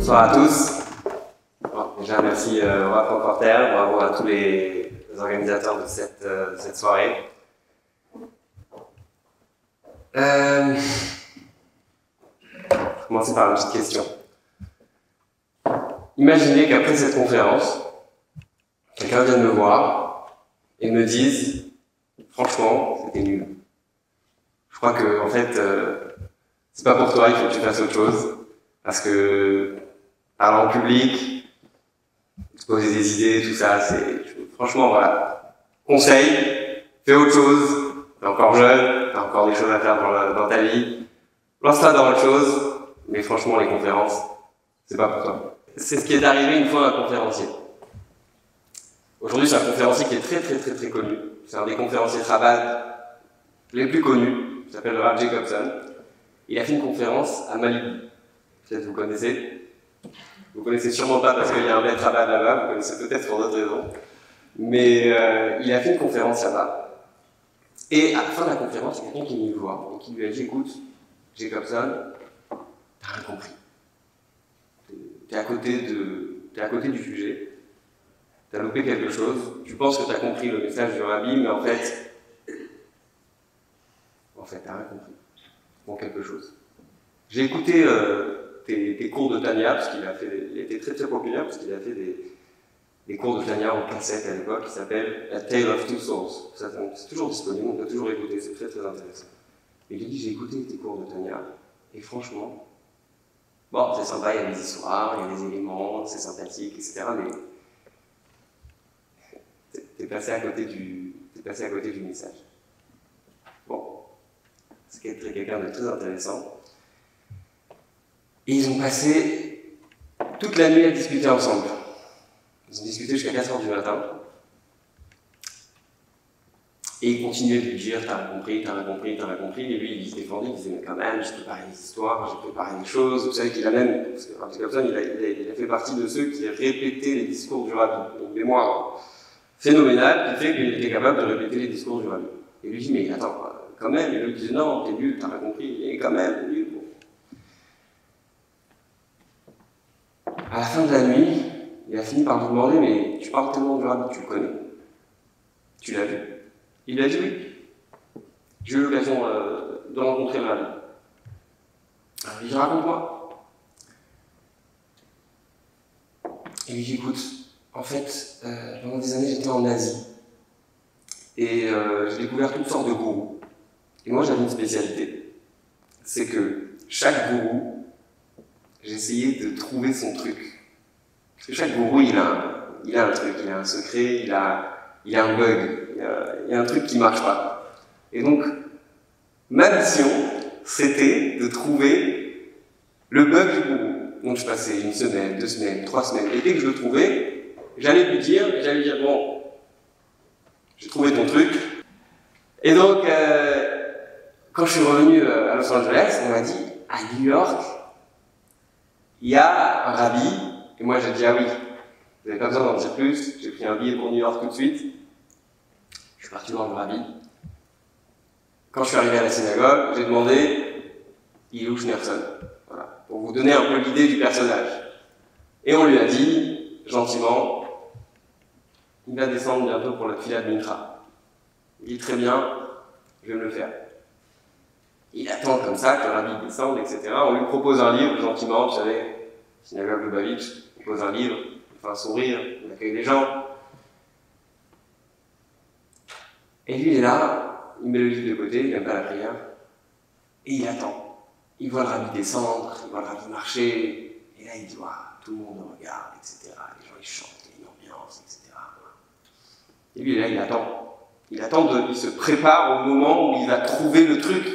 Bonsoir à tous. Bon, déjà, merci au Rafa Porter, bravo à tous les organisateurs de cette soirée. Je vais commencer par une petite question. Imaginez qu'après cette conférence, quelqu'un vienne me voir et me dise « Franchement, c'était nul. Je crois que, en fait, c'est pas pour toi, il faut que tu fasses autre chose. Parce que parler en public, exposer des idées, tout ça, c'est... Franchement, voilà. Conseil, fais autre chose. T'es encore jeune, t'as encore des choses à faire dans ta vie. Lance-toi dans autre chose. Mais franchement, les conférences, c'est pas pour toi. » C'est ce qui est arrivé une fois à un conférencier. Aujourd'hui, c'est un conférencier qui est très connu. C'est un des conférenciers Chabad les plus connus. Il s'appelle Rav Jacobson. Il a fait une conférence à Malibu. Peut-être vous connaissez. Vous connaissez sûrement pas parce qu'il y a un maître Chabad là-bas. Vous connaissez peut-être pour d'autres raisons. Mais il a fait une conférence là-bas. Et à la fin de la conférence, il y a quelqu'un qui est venu le voir et qui lui a dit « Écoute, Jacobson, t'as rien compris. T'es à côté du sujet. T'as loupé quelque chose. Tu penses que t'as compris le message du Rabbi, mais en fait, t'as rien compris. Bon, quelque chose. » J'ai écouté tes cours de Tania, parce qu'il a été très populaire, parce qu'il a fait des cours de Tania en cassette à l'époque, qui s'appelle A Tale of Two Souls. C'est toujours disponible, on peut toujours écouter, c'est très intéressant. Et il a dit, j'ai écouté tes cours de Tania, et franchement, bon, c'est sympa, il y a des histoires, il y a des éléments, c'est sympathique, etc. Mais t'es passé à côté du message. Bon, c'est quelqu'un de très intéressant. Et ils ont passé toute la nuit à discuter ensemble. Ils ont discuté jusqu'à 4h du matin. Et ils continuaient de lui dire, t'as rien compris. Et lui, il se défendait, il disait, mais quand même, j'ai préparé des histoires, j'ai préparé des choses. Vous savez qu'il a même, parce que Rav Jacobson, il a fait partie de ceux qui répétaient les discours du Rabbi. Une mémoire phénoménale qui fait qu'il était capable de répéter les discours du Rabbi. Et lui dit, mais attends, quand même. Et lui disait, non, t'es nul, t'as rien compris. Et quand même, nul. Bon. À la fin de la nuit, il a fini par lui demander, mais tu parles tellement du Rabbi, tu le connais? Tu l'as vu? Il a dit oui. J'ai eu l'occasion de rencontrer le Rabbi. Alors il dit, raconte-moi. Et il lui dit, écoute, en fait, pendant des années, j'étais en Asie. Et j'ai découvert toutes sortes de gourous. Et moi, j'avais une spécialité. C'est que chaque gourou, j'essayais de trouver son truc. Parce que chaque gourou, il a un truc, il a un secret, il a un bug, il y a un truc qui ne marche pas. Et donc, ma mission, c'était de trouver le bug du gourou. Donc je passais 1 semaine, 2 semaines, 3 semaines, et dès que je le trouvais, j'allais lui dire, bon, j'ai trouvé ton truc. Et donc, quand je suis revenu à Los Angeles, on m'a dit, à New York, il y a un Rabbi, et moi j'ai dit, ah oui, vous n'avez pas besoin d'en dire plus, j'ai pris un billet pour New York tout de suite, je suis parti voir le Rabbi. Quand je suis arrivé à la synagogue, j'ai demandé, il est où Schneerson? Voilà, pour vous donner un peu l'idée du personnage. Et on lui a dit, gentiment, il va descendre bientôt pour la fila de Mincha. Il dit, très bien, je vais me le faire. Il attend comme ça que le Rabbi descende, etc. On lui propose un livre, gentiment, vous savez, synagogue Lubavitch, on propose un livre, il fait un sourire, il accueille les gens. Et lui, il est là, il met le livre de côté, il n'aime pas la prière, et il attend. Il voit le Rabbi descendre, il voit le Rabbi marcher, et là il dit, waouh, tout le monde le regarde, etc. Les gens ils chantent, il y a une ambiance, etc. Et lui, là, il attend. Il se prépare au moment où il va trouver le truc.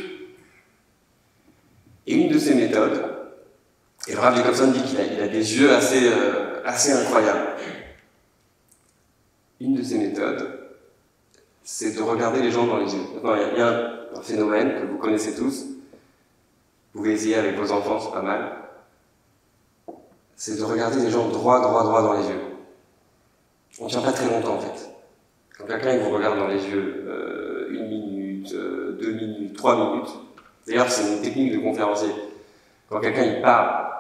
Et une de ses méthodes, et le Rav Jacobson dit qu'il a des yeux assez incroyables. Une de ses méthodes, c'est de regarder les gens dans les yeux. Maintenant, il y a un phénomène que vous connaissez tous. Vous pouvez essayer avec vos enfants, c'est pas mal. C'est de regarder les gens droit dans les yeux. On ne tient pas très longtemps en fait. Quand quelqu'un vous regarde dans les yeux 1 minute, 2 minutes, 3 minutes, d'ailleurs c'est une technique de conférencier. Quand quelqu'un il parle,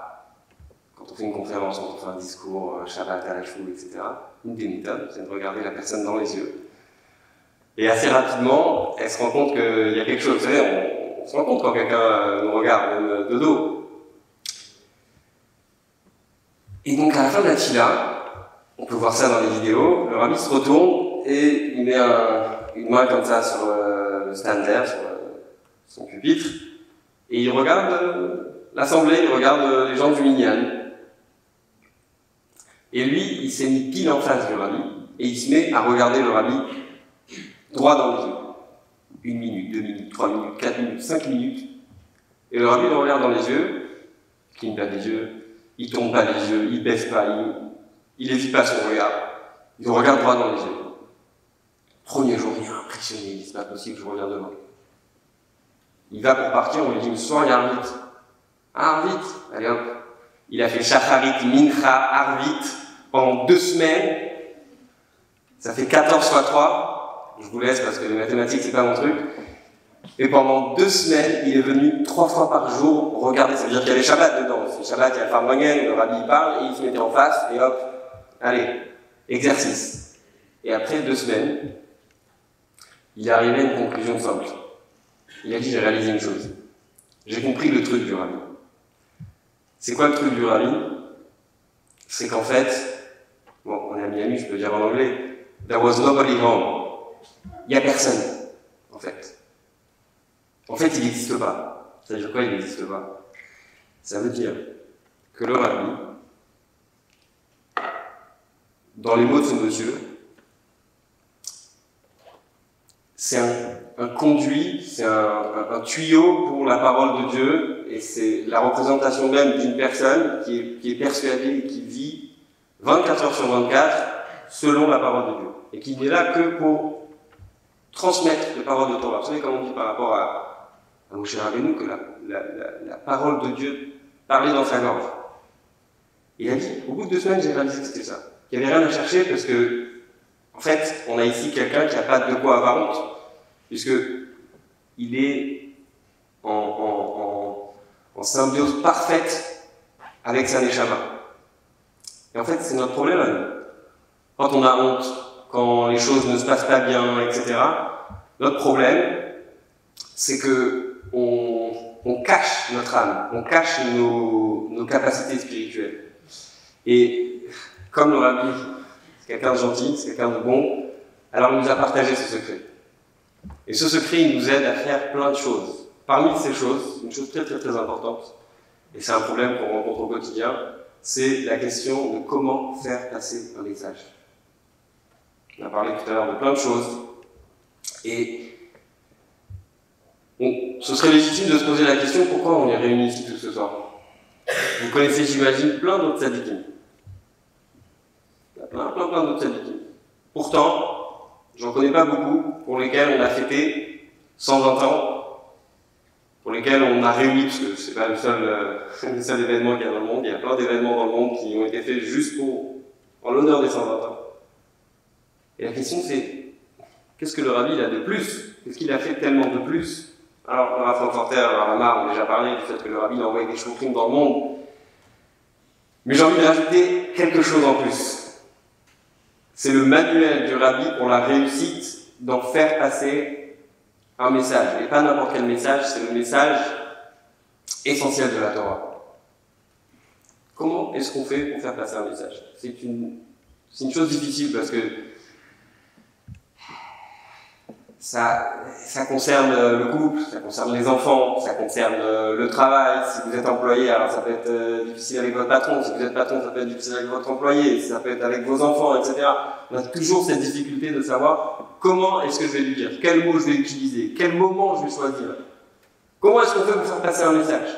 quand on fait une conférence, quand on fait un discours, Shabbat à la choule, etc., une des méthodes, c'est de regarder la personne dans les yeux. Et assez rapidement, elle se rend compte qu'il y a quelque chose. Vous savez, on se rend compte quand quelqu'un nous regarde, même de dos. Et donc, à la fin de la tfila, on peut voir ça dans les vidéos, le rabbi se retourne et il met une main comme ça sur le stander, sur son pupitre, et il regarde l'assemblée, il regarde les gens du minyan. Et lui, il s'est mis pile en face du rabbi, et il se met à regarder le rabbi droit dans les yeux. 1 minute, 2 minutes, 3 minutes, 4 minutes, 5 minutes. Et le rabbi le regarde dans les yeux, il cligne pas les yeux, il tourne pas les yeux, il baisse pas, il n'hésite pas son regard. Il le regarde droit dans les yeux. Premier jour, il est impressionné, il dit c'est pas possible, je reviens demain. Il va pour partir, on lui dit le soir, il y a Arvit. Ah, Arvit, allez hop. Il a fait Shacharit, Mincha, Arvit pendant 2 semaines. Ça fait 14 fois 3. Je vous laisse parce que les mathématiques, c'est pas mon truc. Et pendant 2 semaines, il est venu 3 fois par jour regarder. Ça veut dire qu'il y a les Shabbats dedans. C'est Shabbat, il y a le Farmangen, le rabbi parle, et il se mettait en face, et hop, allez, exercice. Et après 2 semaines, il est arrivé à une conclusion simple. Il a dit, j'ai réalisé une chose. J'ai compris le truc du rabbi. C'est quoi le truc du rabbi? C'est qu'en fait, bon, on est à Miami, je peux dire en anglais, there was nobody home. Il n'y a personne, en fait. En fait, il n'existe pas. Ça veut dire quoi, il n'existe pas? Ça veut dire que le rabbi, dans les mots de ce monsieur, c'est un conduit, c'est un tuyau pour la parole de Dieu, et c'est la représentation même d'une personne qui est persuadée et qui vit 24 heures sur 24 selon la parole de Dieu. Et qui n'est là que pour transmettre les paroles de Torah. Vous savez comment on dit par rapport à Moshe Rabbeinu que la parole de Dieu parlait dans sa gorge. Il a dit, au bout de 2 semaines, j'ai réalisé que c'était ça. Il n'y avait rien à chercher parce que, en fait, on a ici quelqu'un qui n'a pas de quoi avoir honte, puisque il est en symbiose parfaite avec sa neshama. Et en fait, c'est notre problème à nous. Quand on a honte, quand les choses ne se passent pas bien, etc., notre problème, c'est que on cache notre âme, on cache nos capacités spirituelles. Et comme le rabbi, c'est quelqu'un de gentil, c'est quelqu'un de bon, alors il nous a partagé ce secret. Et ce secret, il nous aide à faire plein de choses. Parmi ces choses, une chose très très très importante, et c'est un problème qu'on rencontre au quotidien, c'est la question de comment faire passer un message. On a parlé tout à l'heure de plein de choses, et ce serait légitime de se poser la question pourquoi on est réunis ici tout ce soir. Vous connaissez, j'imagine, plein d'autres tzadikim. Il y a plein d'autres tzadikim. Pourtant, j'en connais pas beaucoup pour lesquels on a fêté 120 ans, pour lesquels on a réuni, parce que c'est pas le seul événement qu'il y a dans le monde, il y a plein d'événements dans le monde qui ont été faits juste en l'honneur des 120 ans. Et la question c'est, qu'est-ce que le rabbi a de plus? Qu'est-ce qu'il a fait tellement de plus? Alors, dans la Frankfurter, dans la Mar, on a déjà parlé du fait que le rabbi a envoyé des shofrim dans le monde. Mais j'ai envie de rajouter quelque chose en plus. C'est le manuel du rabbi pour la réussite d'en faire passer un message. Et pas n'importe quel message, c'est le message essentiel de la Torah. Comment est-ce qu'on fait pour faire passer un message? C'est une chose difficile parce que ça concerne le couple, ça concerne les enfants, ça concerne le travail. Si vous êtes employé, alors ça peut être difficile avec votre patron. Si vous êtes patron, ça peut être difficile avec votre employé. Ça peut être avec vos enfants, etc. On a toujours cette difficulté de savoir comment est-ce que je vais lui dire, quel mot je vais utiliser, quel moment je vais choisir. Comment est-ce qu'on fait pour faire passer un message?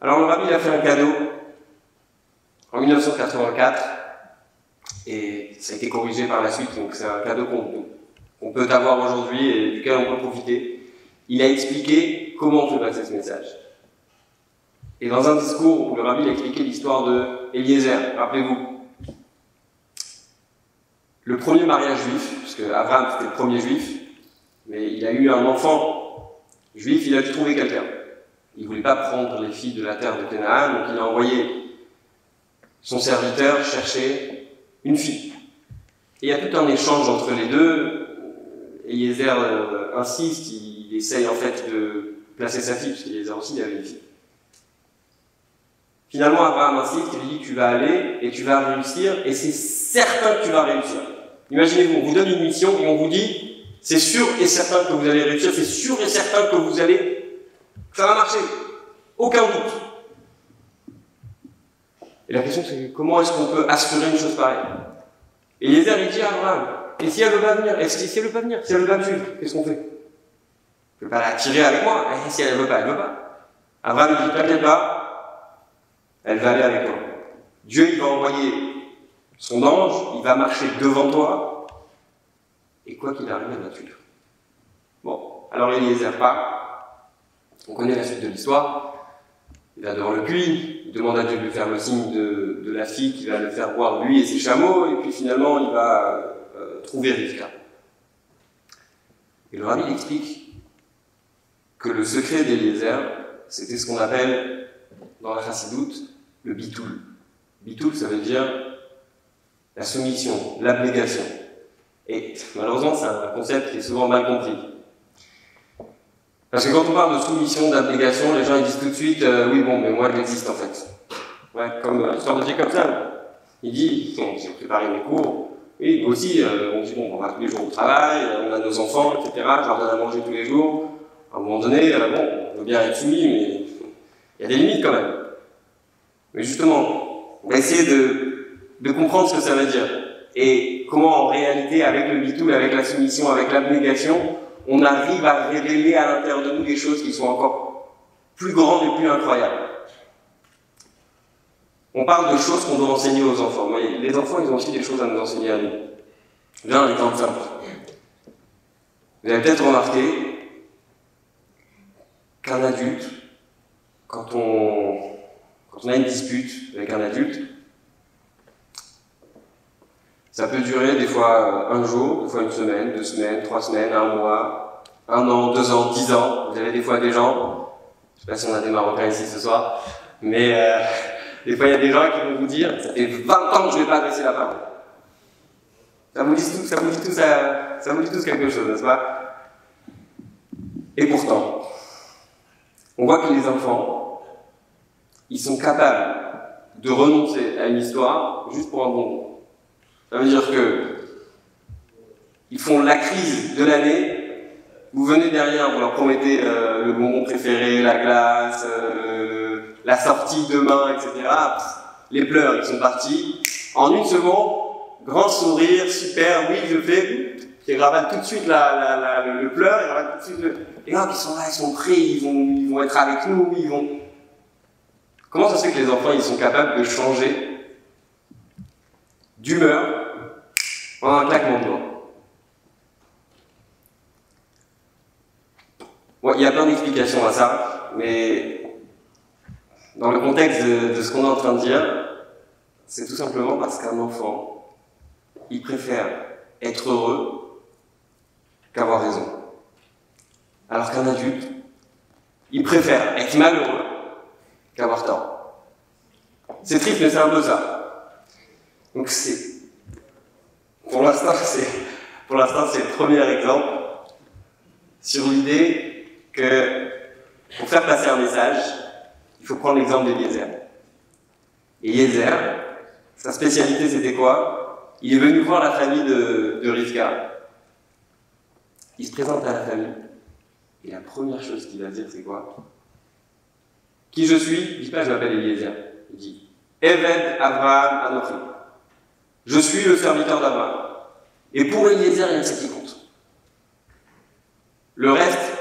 Alors le rabbi a fait un cadeau en 1984 et ça a été corrigé par la suite, donc c'est un cadeau qu'on peut avoir aujourd'hui et duquel on peut profiter. Il a expliqué comment on fait passer ce message. Et dans un discours où le rabbi a expliqué l'histoire de Eliezer, rappelez-vous, le premier mariage juif, parce que Abraham c'était le premier juif, mais il a eu un enfant juif, il a dû trouver quelqu'un. Il ne voulait pas prendre les filles de la terre de Canaan, donc il a envoyé son serviteur cherchait une fille. Et il y a tout un échange entre les deux. Eliezer insiste, il essaye en fait de placer sa fille, parce qu'Eliezer aussi il avait une fille. Finalement, Abraham insiste, il lui dit tu vas aller et tu vas réussir, et c'est certain que tu vas réussir. Imaginez-vous, on vous donne une mission et on vous dit c'est sûr et certain que vous allez réussir, c'est sûr et certain que vous allez. Ça va marcher. Aucun doute. Et la question c'est comment est-ce qu'on peut assurer une chose pareille? Et Eliezer il dit à Abraham, et si elle ne veut pas venir, si elle ne veut pas venir, si elle ne veut pas me suivre, qu'est-ce qu'on fait? Je ne peux pas la tirer avec moi, et si elle ne veut pas, elle ne veut pas. Abraham dit, t'inquiète pas, elle va aller avec toi. Dieu il va envoyer son ange, il va marcher devant toi, et quoi qu'il arrive, elle va te suivre. Bon, alors Eliezer part, on connaît la suite de l'histoire, il va devant le puits, il demande à Dieu de lui faire le signe de la fille qui va le faire boire lui et ses chameaux, et puis finalement il va trouver Rivka. Et le rabbi explique que le secret d'Eliezer, c'était ce qu'on appelle dans la chassidoute le bitoul. Bitoul, ça veut dire la soumission, l'abnégation. Et malheureusement, c'est un concept qui est souvent mal compris. Parce que quand on parle de soumission, d'abnégation, les gens ils disent tout de suite oui, bon, mais moi j'existe en fait. Ouais, comme l'histoire de Jacob Sam. Il dit bon, j'ai préparé mes cours, oui, nous aussi, on dit bon, on va tous les jours au travail, on a nos enfants, etc. Je leur donne à manger tous les jours. À un moment donné, bon, on veut bien être soumis, mais il y a des limites quand même. Mais justement, on va essayer de comprendre ce que ça veut dire. Et comment en réalité, avec le bitoul, avec la soumission, avec l'abnégation, on arrive à révéler à l'intérieur de nous des choses qui sont encore plus grandes et plus incroyables. On parle de choses qu'on doit enseigner aux enfants. Mais les enfants, ils ont aussi des choses à nous enseigner à nous. J'ai un exemple simple. Vous avez peut-être remarqué qu'un adulte, quand on a une dispute avec un adulte, ça peut durer des fois un jour, des fois une semaine, 2 semaines, 3 semaines, 1 mois, 1 an, 2 ans, 10 ans. Vous avez des fois des gens, je ne sais pas si on a des Marocains ici ce soir, mais des fois il y a des gens qui vont vous dire ça fait 20 ans que je ne vais pas adresser la parole. Ça vous dit tous quelque chose, n'est-ce pas? Et pourtant, on voit que les enfants, ils sont capables de renoncer à une histoire juste pour un bonbon. Ça veut dire que ils font la crise de l'année, vous venez derrière, vous leur promettez le bonbon préféré, la glace, la sortie demain, etc. Les pleurs, ils sont partis. En 1 seconde, grand sourire, super, oui, je fais, qui ravale tout de suite le pleur, il ravale tout de suite et hop, ils sont là, ils sont prêts, ils vont être avec nous, ils vont... Comment ça se fait que les enfants, ils sont capables de changer d'humeur en un claquement de doigts? Bon, il y a plein d'explications à ça, mais dans le contexte de ce qu'on est en train de dire, c'est tout simplement parce qu'un enfant, il préfère être heureux qu'avoir raison. Alors qu'un adulte, il préfère être malheureux qu'avoir tort. C'est triste, mais c'est un peu ça. Donc pour l'instant, c'est le premier exemple sur l'idée que pour faire passer un message, il faut prendre l'exemple d'Eliezer. Eliezer, sa spécialité c'était quoi? Il est venu voir la famille de Rivka. Il se présente à la famille. Et la première chose qu'il va dire, c'est quoi? Qui je suis? Il ne dit pas je m'appelle Eliezer. Il dit Eved Abraham Anochi. Je suis le serviteur d'Abraham. Et pour Eliezer, il y a ce qui compte. Le reste,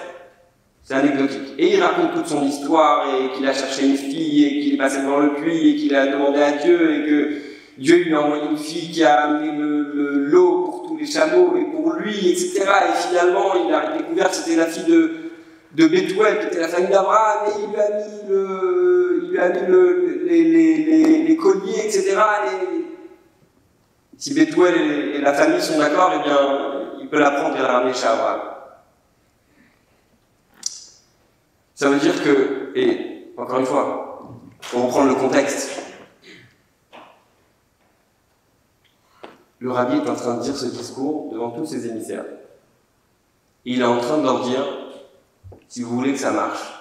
c'est anecdotique. Et il raconte toute son histoire, et qu'il a cherché une fille, et qu'il est passé devant le puits, et qu'il a demandé à Dieu, et que Dieu lui a envoyé une fille qui a amené l'eau pour tous les chameaux, et pour lui, etc. Et finalement, il a découvert que c'était la fille de Bethuel, qui était la famille d'Abraham, et il lui a mis les colliers, etc. Et si Bethuel et la famille sont d'accord, eh bien, il peut la prendre et la ramener chez Abraham. Ça veut dire que, et encore une fois, pour reprendre le contexte, le rabbi est en train de dire ce discours devant tous ses émissaires. Et il est en train de leur dire, si vous voulez que ça marche,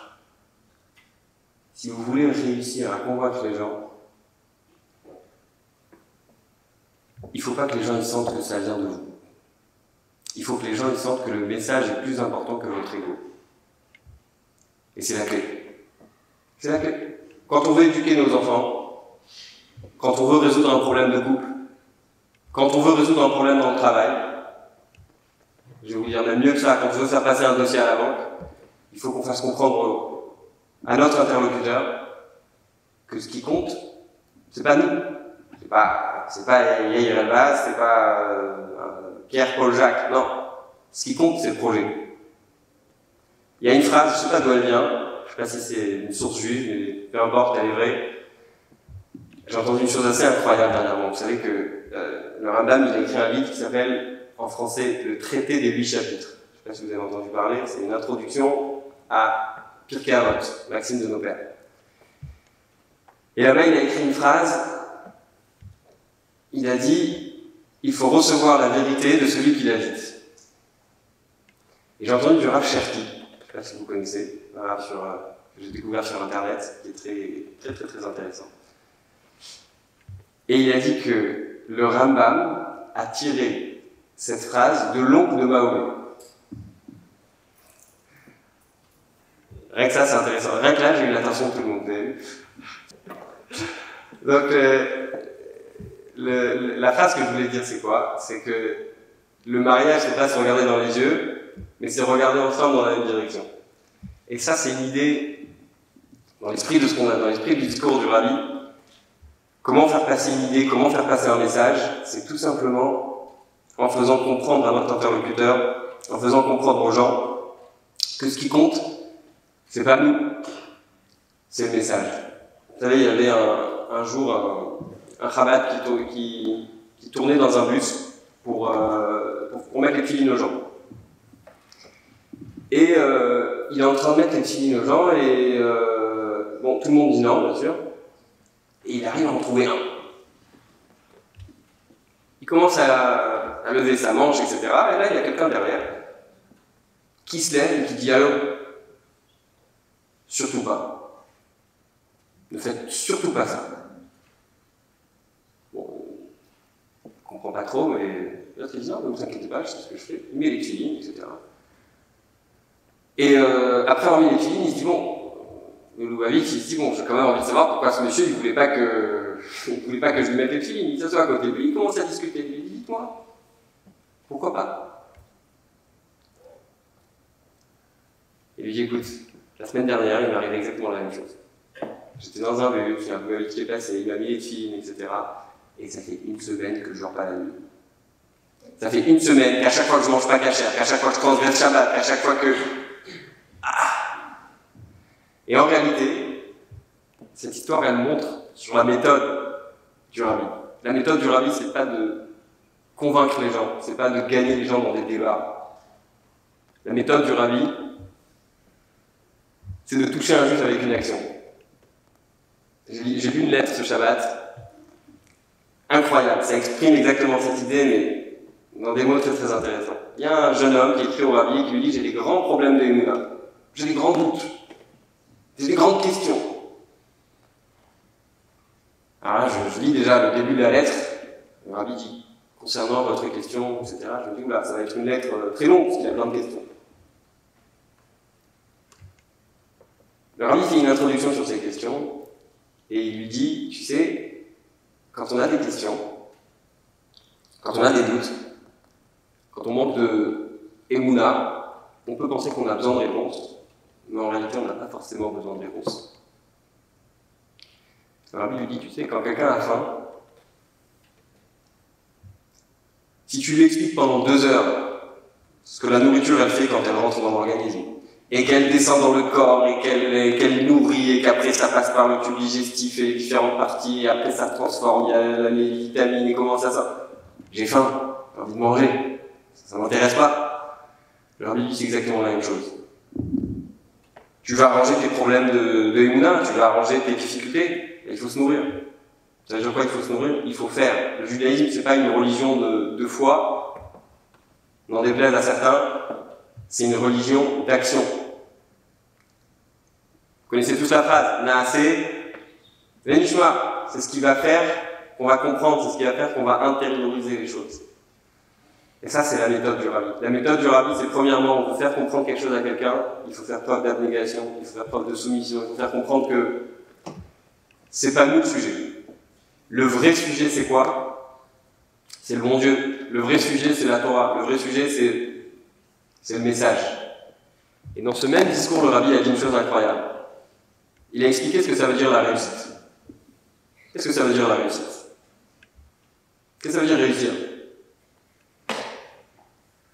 si vous voulez réussir à convaincre les gens, il ne faut pas que les gens ils sentent que ça vient de vous. Il faut que les gens ils sentent que le message est plus important que votre ego. Et c'est la clé. C'est la clé. Quand on veut éduquer nos enfants, quand on veut résoudre un problème de couple, quand on veut résoudre un problème dans le travail, je vais vous dire même mieux que ça, quand on veut faire passer un dossier à la banque, il faut qu'on fasse comprendre à notre interlocuteur que ce qui compte, c'est pas nous. C'est pas Yair Elbaz, c'est pas Pierre, Paul, Jacques, non. Ce qui compte, c'est le projet. Il y a une phrase, je sais pas d'où elle vient, je sais pas si c'est une source juive, mais peu importe, elle est vraie. J'ai entendu une chose assez incroyable dernièrement. Vous savez que le Rambam, il a écrit un livre qui s'appelle, en français, Le traité des 8 chapitres. Je sais pas si vous avez entendu parler, c'est une introduction à Pirkei Avot, Maxime de nos pères. Et là-bas, il a écrit une phrase, il a dit « Il faut recevoir la vérité de celui qui la dit ». Et j'ai entendu du Rav Cherki, je ne sais pas si vous connaissez, un Rav que j'ai découvert sur Internet, qui est très intéressant. Et il a dit que le Rambam a tiré cette phrase de l'oncle de Mahomet. Rien que ça, c'est intéressant. Rien que là, j'ai eu l'attention de tout le monde. Donc, la phrase que je voulais dire, c'est quoi? C'est que le mariage, c'est pas se regarder dans les yeux, mais c'est regarder ensemble dans la même direction. Et ça, c'est une idée, dans l'esprit de ce qu'on a, dans l'esprit du discours du Rabbi. Comment faire passer une idée, comment faire passer un message? C'est tout simplement en faisant comprendre à notre interlocuteur, en faisant comprendre aux gens que ce qui compte, c'est pas nous, c'est le message. Vous savez, il y avait un jour un Chabad qui tournait dans un bus pour mettre les filines aux gens. Et il est en train de mettre les filines aux gens et bon, tout le monde dit non, bien sûr. Et il arrive à en trouver un. Il commence à lever sa manche, etc. Et là, il y a quelqu'un derrière qui se lève et qui dit « Allô, surtout pas. Ne faites surtout pas ça. » Bon, on ne comprend pas trop, mais l'autre il dit « Non, ne vous inquiétez pas, je sais ce que je fais. » Il met les filines, etc. Et après avoir mis les filines, il se dit « Bon, le Loubavitch, il se dit, bon, j'ai quand même envie de savoir pourquoi ce monsieur, il voulait pas que je lui mette les filines. Il s'assoit à côté de lui, il commence à discuter. Il lui dit, dites-moi, pourquoi pas? Il lui dit, écoute, la semaine dernière, il m'est arrivé exactement la même chose. J'étais dans un bus, il y a un Loubavitch qui est passé, il m'a mis les filines, etc. Et ça fait une semaine que je dors pas la nuit. Ça fait une semaine qu'à chaque fois que je mange pas cachère, qu'à chaque fois que je transgresse Shabbat, qu'à chaque fois que... Et en réalité, cette histoire, elle montre sur la méthode du Rabbi. La méthode du Rabbi, c'est pas de convaincre les gens, c'est pas de gagner les gens dans des débats. La méthode du Rabbi, c'est de toucher un juif avec une action. J'ai lu une lettre ce Shabbat, incroyable, ça exprime exactement cette idée, mais dans des mots très intéressants. Il y a un jeune homme qui écrit au Rabbi et qui lui dit « J'ai des grands problèmes de Emouna, j'ai des grands doutes. J'ai des grandes questions. » Alors là, je lis déjà le début de la lettre. Le Rabbi dit, concernant votre question, etc. Je me dis, oula, ça va être une lettre très longue, parce qu'il y a plein de questions. Le Rabbi fait une introduction sur ces questions, et il lui dit, tu sais, quand on a des questions, quand on a des doutes, quand on manque de émouna, on peut penser qu'on a besoin de réponses, mais en réalité, on n'a pas forcément besoin de réponse. Le Rabbi lui dit, tu sais, quand quelqu'un a faim, si tu lui expliques pendant 2 heures ce que la nourriture, elle fait quand elle rentre dans l'organisme, et qu'elle descend dans le corps, et qu'elle nourrit, et qu'après ça passe par le tube digestif et les différentes parties, et après ça transforme, il y a les vitamines, et comment ça... J'ai faim, j'ai envie de manger, ça m'intéresse pas. Le Rabbi dit, c'est exactement la même chose. Tu vas arranger tes problèmes de Emouna, tu vas arranger tes difficultés, et il faut se nourrir. Ça veut dire quoi? Il faut se nourrir, il faut faire. Le judaïsme, c'est pas une religion de foi, n'en déplaise à certains, c'est une religion d'action. Vous connaissez tous la phrase, Naaseh Venishma, c'est ce qui va faire qu'on va comprendre, c'est ce qui va faire qu'on va intérioriser les choses. Et ça, c'est la méthode du Rabbi. La méthode du Rabbi, c'est premièrement, on veut faire comprendre quelque chose à quelqu'un, il faut faire preuve d'abnégation, il faut faire preuve de soumission, il faut faire comprendre que c'est pas nous le sujet. Le vrai sujet, c'est quoi? C'est le bon Dieu. Le vrai sujet, c'est la Torah. Le vrai sujet, c'est le message. Et dans ce même discours, le Rabbi a dit une chose incroyable. Il a expliqué ce que ça veut dire la réussite. Qu'est-ce que ça veut dire la réussite? Qu'est-ce que ça veut dire réussir?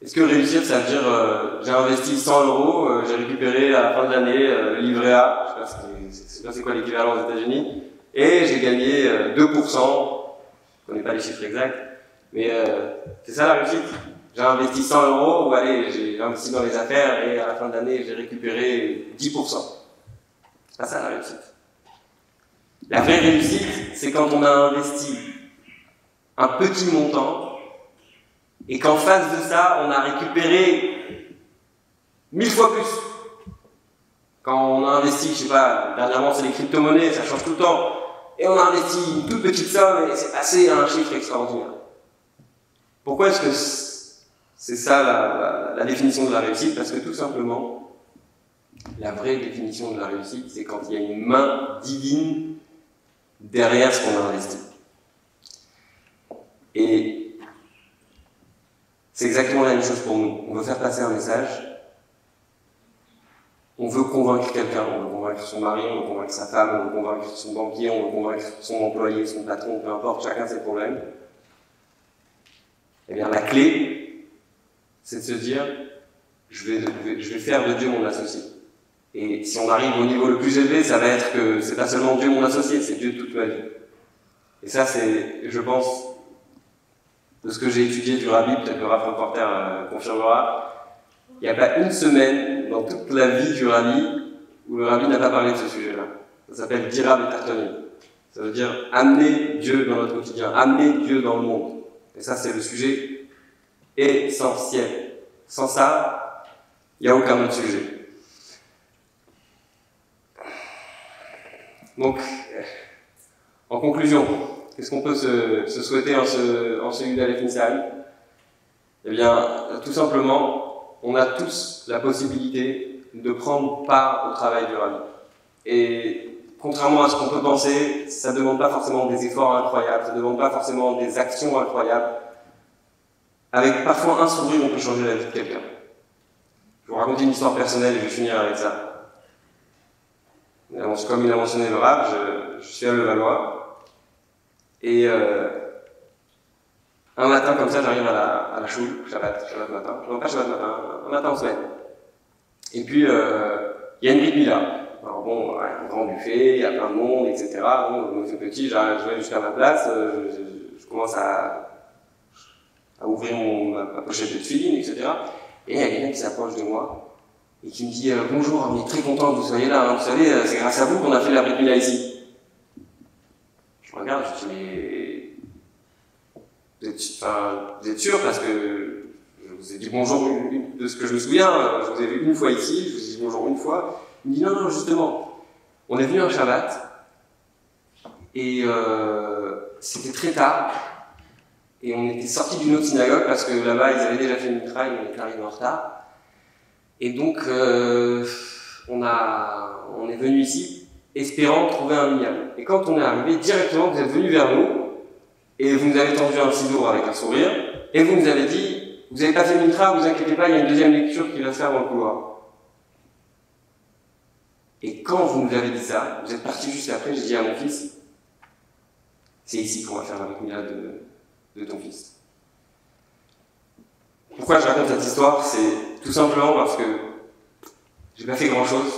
Est-ce que réussir, ça veut dire j'ai investi 100 €, j'ai récupéré à la fin de l'année le livret A, je sais pas c'est quoi l'équivalent aux États-Unis, et j'ai gagné 2%, je connais pas les chiffres exacts, mais c'est ça la réussite. J'ai investi 100 €, ou allez, j'ai investi dans les affaires, et à la fin de l'année, j'ai récupéré 10%. C'est pas ça la réussite. La vraie réussite, c'est quand on a investi un petit montant, et qu'en face de ça, on a récupéré 1000 fois plus. Quand on a investi, je sais pas, dernièrement c'est les crypto-monnaies, ça change tout le temps, et on a investi une toute petite somme et c'est passé à un chiffre extraordinaire. Pourquoi est-ce que c'est ça la définition de la réussite? Parce que tout simplement, la vraie définition de la réussite, c'est quand il y a une main divine derrière ce qu'on a investi. Et c'est exactement la même chose pour nous. On veut faire passer un message, on veut convaincre quelqu'un, on veut convaincre son mari, on veut convaincre sa femme, on veut convaincre son banquier, on veut convaincre son employé, son patron, peu importe, chacun ses problèmes. Eh bien, la clé, c'est de se dire, je vais faire de Dieu mon associé. Et si on arrive au niveau le plus élevé, ça va être que c'est pas seulement Dieu mon associé, c'est Dieu toute ma vie. Et ça, c'est, je pense, de ce que j'ai étudié du Rabbi, peut-être le Rav Reporter confirmera, il n'y a pas une semaine dans toute la vie du Rabbi où le Rabbi n'a pas parlé de ce sujet-là. Ça s'appelle Dira Betartoni. Ça veut dire amener Dieu dans notre quotidien, amener Dieu dans le monde. Et ça, c'est le sujet essentiel. Sans ça, il n'y a aucun autre sujet. Donc, en conclusion, qu'est-ce qu'on peut se souhaiter en ce Yud Aleph Nissan? Eh bien, tout simplement, on a tous la possibilité de prendre part au travail du Rabbi. Et contrairement à ce qu'on peut penser, ça ne demande pas forcément des efforts incroyables, ça ne demande pas forcément des actions incroyables. Avec parfois un sourire, on peut changer la vie de quelqu'un. Je vais vous raconter une histoire personnelle et je vais finir avec ça. Comme il a mentionné le Rav, je suis à Levallois. Et un matin comme ça, j'arrive à la choule, Shabbat matin, non pas Shabbat matin, un matin en semaine. Et puis, il y a une Brit Mila. Alors bon, un grand buffet, il y a plein de monde, etc. Bon, c'est petit, je vais jusqu'à ma place, je commence à ouvrir ma pochette de tefillin, etc. Et il y a quelqu'un qui s'approche de moi et qui me dit « Bonjour, on est très content que vous soyez là, hein. Vous savez, c'est grâce à vous qu'on a fait la Brit Mila ici. » Je regarde, je dis « Mais vous êtes sûr? Parce que je vous ai dit bonjour de ce que je me souviens, je vous ai vu une fois ici, je vous ai dit bonjour une fois. » Il me dit « Non, justement, on est venu un Shabbat et c'était très tard. Et on était sortis d'une autre synagogue parce que là-bas, ils avaient déjà fait une mitraille, on était arrivés en retard. Et donc, on est venu ici espérant trouver un minyan. Et quand on est arrivé, directement, vous êtes venu vers nous et vous nous avez tendu un sidour avec un sourire et vous nous avez dit, vous n'avez pas fait une mitra, vous inquiétez pas, il y a une deuxième lecture qui va se faire dans le couloir. Et quand vous nous avez dit ça, vous êtes parti juste après, j'ai dit à mon fils, c'est ici qu'on va faire la Brit de ton fils. Pourquoi je raconte cette histoire? C'est tout simplement parce que j'ai pas fait grand chose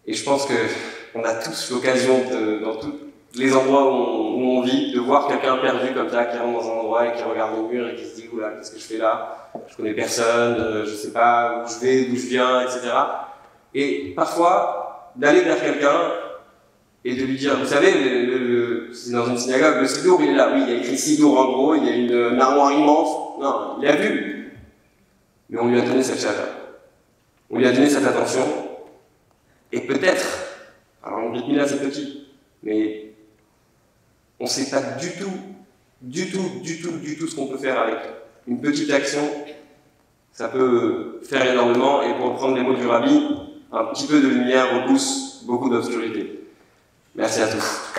et je pense qu'on a tous l'occasion dans tous les endroits où on vit de voir quelqu'un perdu comme ça qui rentre dans un endroit et qui regarde le mur et qui se dit oula, qu'est-ce que je fais là? Je connais personne, je sais pas où je vais, d'où je viens, etc. Et parfois d'aller vers quelqu'un et de lui dire, vous savez, que c'est dans une synagogue, le Sidour, il est là. Oui, il y a écrit Sidour en gros, il y a une armoire immense. Non, il a vu. Mais on lui a donné cette chaleur. On lui a donné cette attention. Et peut-être, alors le Brit Mila c'est petit, mais on ne sait pas du tout ce qu'on peut faire avec une petite action. Ça peut faire énormément, et pour reprendre les mots du Rabbi, un petit peu de lumière repousse beaucoup d'obscurité. Merci à tous.